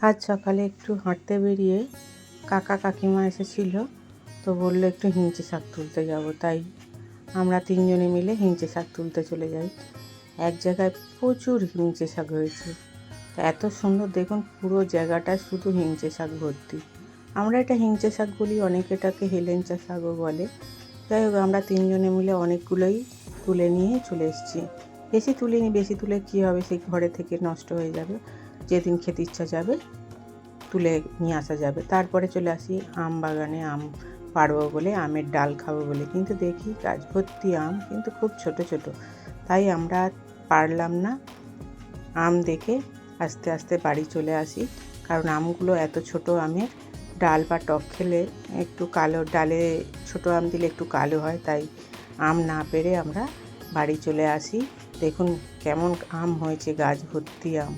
আজ সকালে একটু হাঁটতে বেরিয়ে কাকা কাকিমা এসেছিল, তো বললো একটু হিঞ্চে শাক তুলতে যাব। তাই আমরা তিনজনে মিলে হিঞ্চে শাক তুলতে চলে যাই। এক জায়গায় প্রচুর হিঞ্চে শাক হয়েছে, এত সুন্দর দেখুন, পুরো জায়গাটা শুধু হিঞ্চে শাক ভর্তি। আমরা এটা হিঞ্চে শাক বলি, অনেকে এটাকে হেলেঞ্চা শাকও বলে। যাই হোক, আমরা তিনজনে মিলে অনেকগুলোই তুলে নিয়ে চলে এসেছি। বেশি তুলিনি, বেশি তুলে কী হবে, সেই ঘরে থেকে নষ্ট হয়ে যাবে। যেদিন খেতে ইচ্ছা যাবে তুলে নিয়ে আসা যাবে। তারপরে চলে আসি আম বাগানে, আম পাড়বো বলে, আমের ডাল খাবো বলে, কিন্তু দেখি গাছ ভর্তি আম, কিন্তু খুব ছোট ছোট। তাই আমরা পারলাম না। আম দেখে আস্তে আস্তে বাড়ি চলে আসি, কারণ আমগুলো এত ছোট আমের ডাল বা টক খেলে একটু কালো, ডালে ছোট আম দিলে একটু কালো হয়, তাই আম না পেরে আমরা বাড়ি চলে আসি। দেখুন কেমন আম হয়েছে, গাছ ভর্তি আম।